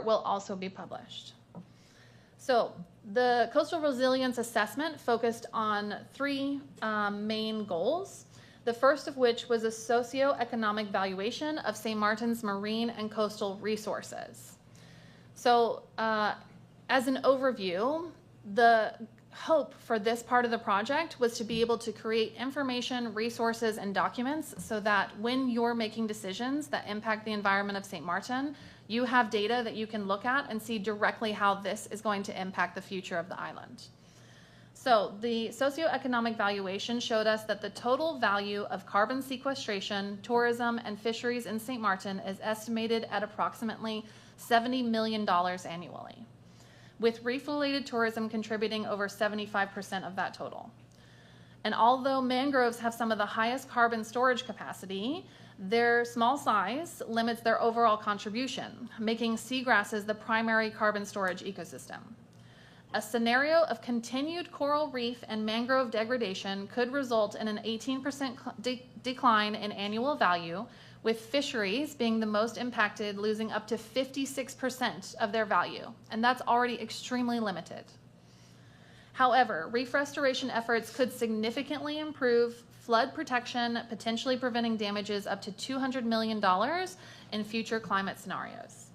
report will also be published. So the Coastal Resilience Assessment focused on three main goals. The first of which was a socioeconomic valuation of St. Martin's marine and coastal resources. So as an overview, the hope for this part of the project was to be able to create information, resources, and documents so that when you're making decisions that impact the environment of St. Martin, you have data that you can look at and see directly how this is going to impact the future of the island. So the socioeconomic valuation showed us that the total value of carbon sequestration, tourism, and fisheries in St. Martin is estimated at approximately $70 million annually, with reef-related tourism contributing over 75% of that total. And although mangroves have some of the highest carbon storage capacity, their small size limits their overall contribution, making seagrasses the primary carbon storage ecosystem. A scenario of continued coral reef and mangrove degradation could result in an 18% decline in annual value, with fisheries being the most impacted, losing up to 56% of their value, and that's already extremely limited. However, reef restoration efforts could significantly improve flood protection, potentially preventing damages up to $200 million in future climate scenarios.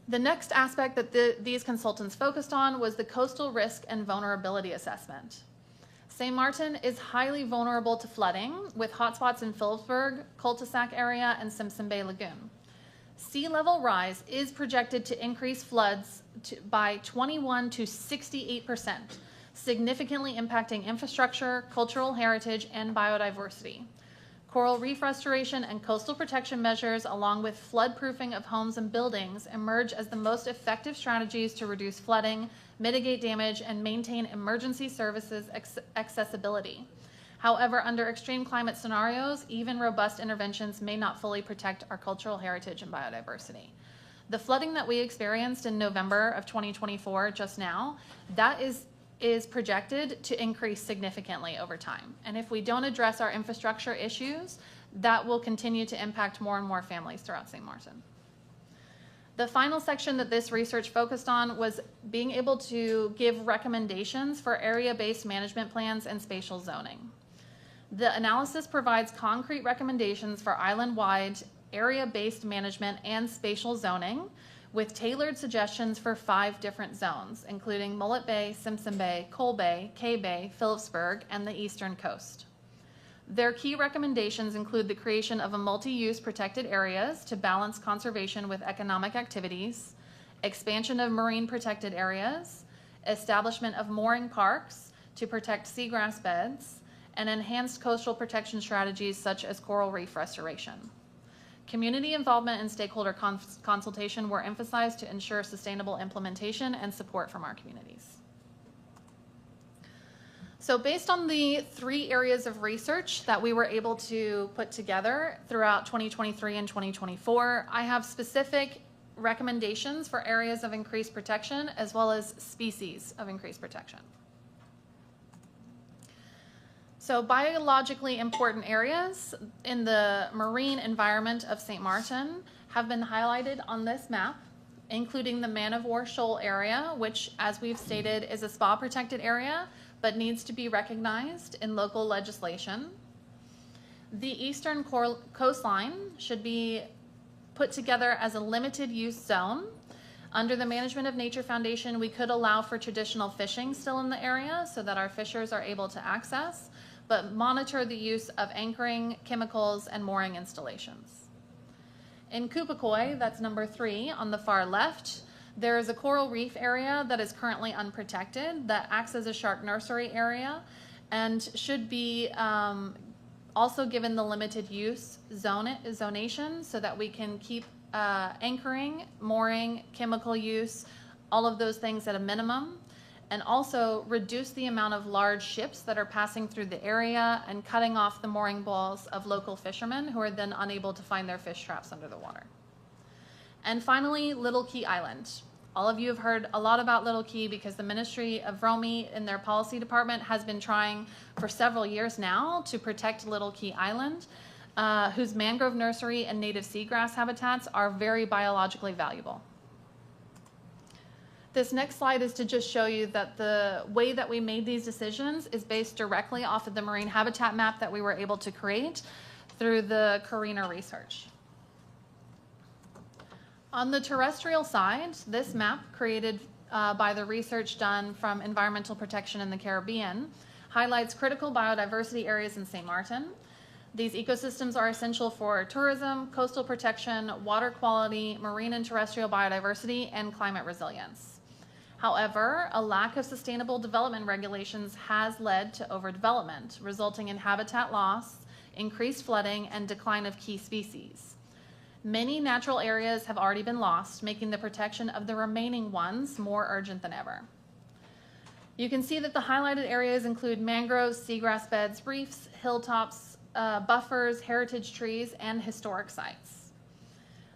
The next aspect that these consultants focused on was the coastal risk and vulnerability assessment. St. Martin is highly vulnerable to flooding, with hotspots in Phillipsburg, Cul-de-sac area, and Simpson Bay Lagoon. Sea level rise is projected to increase floods by 21 to 68%, significantly impacting infrastructure, cultural heritage, and biodiversity. Coral reef restoration and coastal protection measures, along with flood proofing of homes and buildings, emerge as the most effective strategies to reduce flooding, mitigate damage, and maintain emergency services accessibility. However, under extreme climate scenarios, even robust interventions may not fully protect our cultural heritage and biodiversity. The flooding that we experienced in November of 2024 just now, that is projected to increase significantly over time. And if we don't address our infrastructure issues, that will continue to impact more and more families throughout St. Martin. The final section that this research focused on was being able to give recommendations for area-based management plans and spatial zoning. The analysis provides concrete recommendations for island-wide area-based management and spatial zoning, with tailored suggestions for 5 different zones, including Mullet Bay, Simpson Bay, Coal Bay, Kay Bay, Phillipsburg, and the eastern coast. Their key recommendations include the creation of a multi-use protected areas to balance conservation with economic activities, expansion of marine protected areas, establishment of mooring parks to protect seagrass beds, and enhanced coastal protection strategies such as coral reef restoration. Community involvement and stakeholder consultation were emphasized to ensure sustainable implementation and support from our communities. So based on the 3 areas of research that we were able to put together throughout 2023 and 2024, I have specific recommendations for areas of increased protection as well as species of increased protection. So biologically important areas in the marine environment of St. Martin have been highlighted on this map, including the Man of War Shoal area, which, as we've stated, is a SPA protected area, but needs to be recognized in local legislation. The eastern coastline should be put together as a limited use zone. Under the Management of Nature Foundation, we could allow for traditional fishing still in the area so that our fishers are able to access, but monitor the use of anchoring, chemicals, and mooring installations. In Kupikoi, that's number 3 on the far left, there is a coral reef area that is currently unprotected that acts as a shark nursery area and should be also given the limited use zonation so that we can keep anchoring, mooring, chemical use, all of those things at a minimum, and also reduce the amount of large ships that are passing through the area and cutting off the mooring balls of local fishermen who are then unable to find their fish traps under the water. And finally, Little Key Island. All of you have heard a lot about Little Key because the Ministry of ROMI in their policy department has been trying for several years now to protect Little Key Island. whose mangrove nursery and native seagrass habitats are very biologically valuable. This next slide is to just show you that the way that we made these decisions is based directly off of the marine habitat map that we were able to create through the Carina research. On the terrestrial side, this map, created by the research done from Environmental Protection in the Caribbean, highlights critical biodiversity areas in St. Martin. These ecosystems are essential for tourism, coastal protection, water quality, marine and terrestrial biodiversity, and climate resilience. However, a lack of sustainable development regulations has led to overdevelopment, resulting in habitat loss, increased flooding, and decline of key species. Many natural areas have already been lost, making the protection of the remaining ones more urgent than ever. You can see that the highlighted areas include mangroves, seagrass beds, reefs, hilltops, buffers, heritage trees, and historic sites.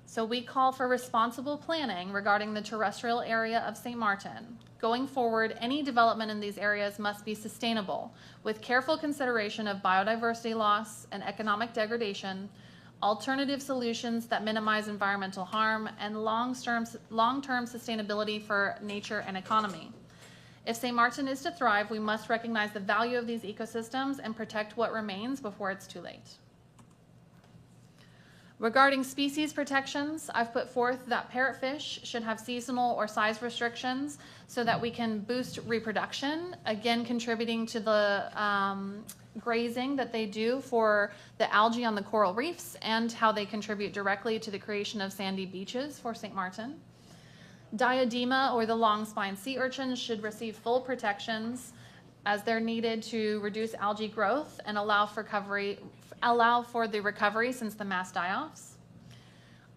So we call for responsible planning regarding the terrestrial area of St. Martin. Going forward, any development in these areas must be sustainable, with careful consideration of biodiversity loss and economic degradation, alternative solutions that minimize environmental harm, and long-term sustainability for nature and economy. If St. Martin is to thrive, we must recognize the value of these ecosystems and protect what remains before it's too late. Regarding species protections, I've put forth that parrotfish should have seasonal or size restrictions so that we can boost reproduction, again contributing to the grazing that they do for the algae on the coral reefs and how they contribute directly to the creation of sandy beaches for St. Martin. Diadema, or the long-spine sea urchins, should receive full protections as they're needed to reduce algae growth and allow for the recovery since the mass die-offs.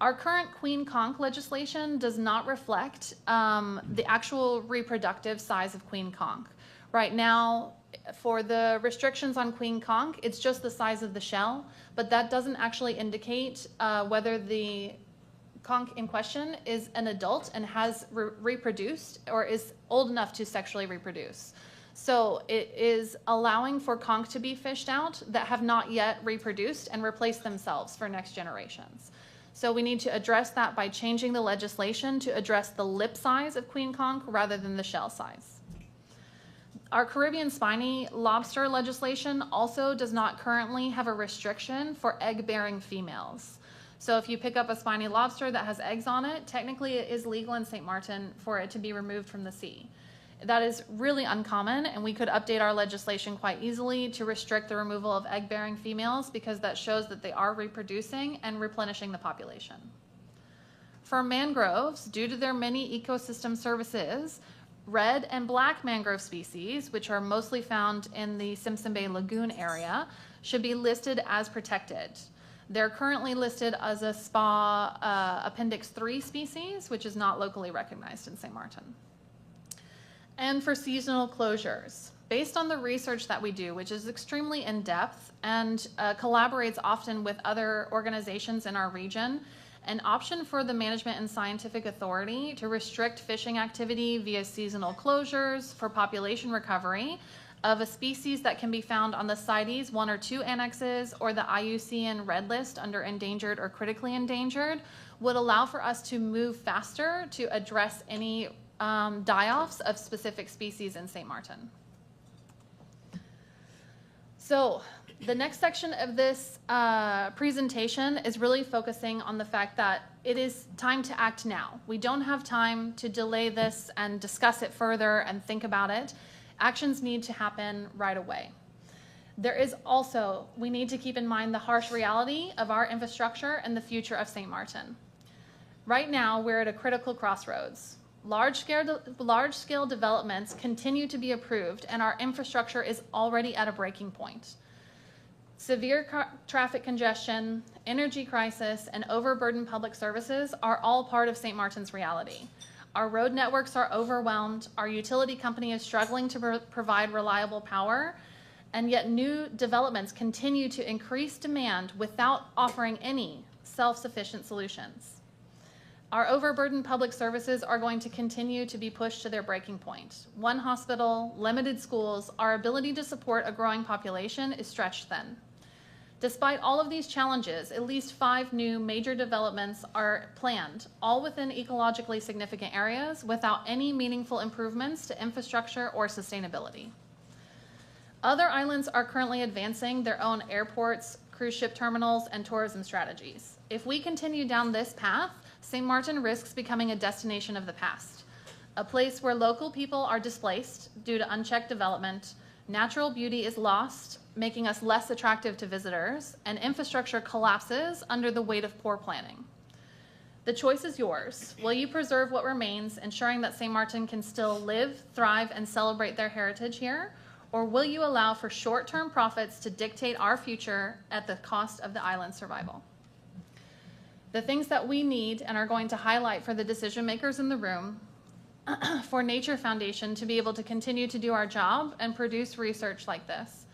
Our current Queen Conch legislation does not reflect the actual reproductive size of Queen Conch. Right now, for the restrictions on Queen Conch, it's just the size of the shell, but that doesn't actually indicate whether the conch in question is an adult and has reproduced or is old enough to sexually reproduce. So it is allowing for conch to be fished out that have not yet reproduced and replaced themselves for next generations. So we need to address that by changing the legislation to address the lip size of Queen Conch rather than the shell size. Our Caribbean spiny lobster legislation also does not currently have a restriction for egg-bearing females. So if you pick up a spiny lobster that has eggs on it, technically it is legal in St. Martin for it to be removed from the sea. That is really uncommon, and we could update our legislation quite easily to restrict the removal of egg-bearing females because that shows that they are reproducing and replenishing the population. For mangroves, due to their many ecosystem services, red and black mangrove species, which are mostly found in the Simpson Bay Lagoon area, should be listed as protected. They're currently listed as a SPA Appendix 3 species, which is not locally recognized in St. Martin. And for seasonal closures, based on the research that we do, which is extremely in-depth and collaborates often with other organizations in our region, an option for the management and scientific authority to restrict fishing activity via seasonal closures for population recovery of a species that can be found on the CITES 1 or 2 annexes or the IUCN Red List under endangered or critically endangered would allow for us to move faster to address any die-offs of specific species in St. Martin. So the next section of this presentation is really focusing on the fact that it is time to act now. We don't have time to delay this and discuss it further and think about it. Actions need to happen right away. There is also, we need to keep in mind the harsh reality of our infrastructure and the future of St. Martin. Right now, we're at a critical crossroads. Large-scale developments continue to be approved, and our infrastructure is already at a breaking point. Severe traffic congestion, energy crisis, and overburdened public services are all part of St. Martin's reality. Our road networks are overwhelmed, our utility company is struggling to provide reliable power, and yet new developments continue to increase demand without offering any self-sufficient solutions. Our overburdened public services are going to continue to be pushed to their breaking point. One hospital, limited schools, our ability to support a growing population is stretched thin. Despite all of these challenges, at least 5 new major developments are planned, all within ecologically significant areas without any meaningful improvements to infrastructure or sustainability. Other islands are currently advancing their own airports, cruise ship terminals, and tourism strategies. If we continue down this path, St. Martin risks becoming a destination of the past, a place where local people are displaced due to unchecked development, natural beauty is lost, making us less attractive to visitors, and infrastructure collapses under the weight of poor planning. The choice is yours. Will you preserve what remains, ensuring that St. Martin can still live, thrive, and celebrate their heritage here? Or will you allow for short-term profits to dictate our future at the cost of the island's survival? The things that we need and are going to highlight for the decision makers in the room for Nature Foundation to be able to continue to do our job and produce research like this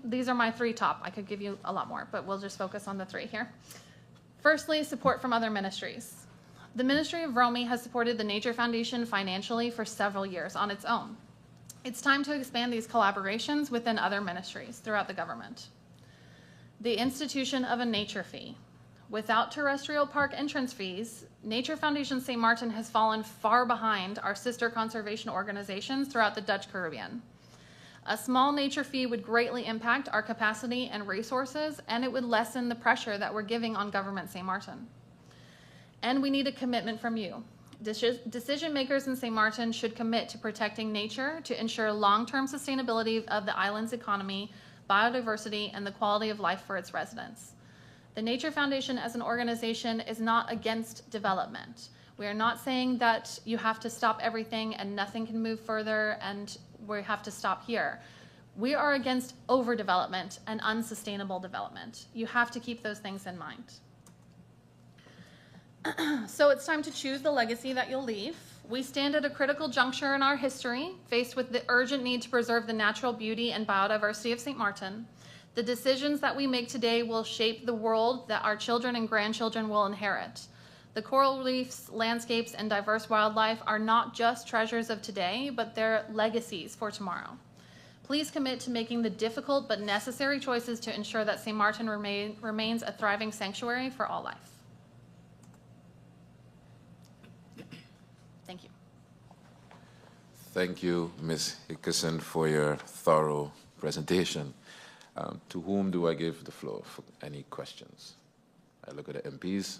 these are my 3 top. I could give you a lot more, but we'll just focus on the 3 here. Firstly, support from other ministries. The Ministry of Romy has supported the Nature Foundation financially for several years on its own. It's time to expand these collaborations within other ministries throughout the government. The institution of a nature fee. Without terrestrial park entrance fees, Nature Foundation St. Martin has fallen far behind our sister conservation organizations throughout the Dutch Caribbean. A small nature fee would greatly impact our capacity and resources, and it would lessen the pressure that we're giving on government St. Martin. And we need a commitment from you. Decision makers in St. Martin should commit to protecting nature to ensure long-term sustainability of the island's economy, biodiversity, and the quality of life for its residents. The Nature Foundation as an organization is not against development. We are not saying that you have to stop everything and nothing can move further and we have to stop here. We are against overdevelopment and unsustainable development. You have to keep those things in mind. So it's time to choose the legacy that you'll leave. We stand at a critical juncture in our history, faced with the urgent need to preserve the natural beauty and biodiversity of St. Martin. The decisions that we make today will shape the world that our children and grandchildren will inherit. The coral reefs, landscapes, and diverse wildlife are not just treasures of today, but they're legacies for tomorrow. Please commit to making the difficult but necessary choices to ensure that St. Martin remains a thriving sanctuary for all life. Thank you. Thank you, Ms. Hickerson, for your thorough presentation. To whom do I give the floor for any questions? I look at the MPs.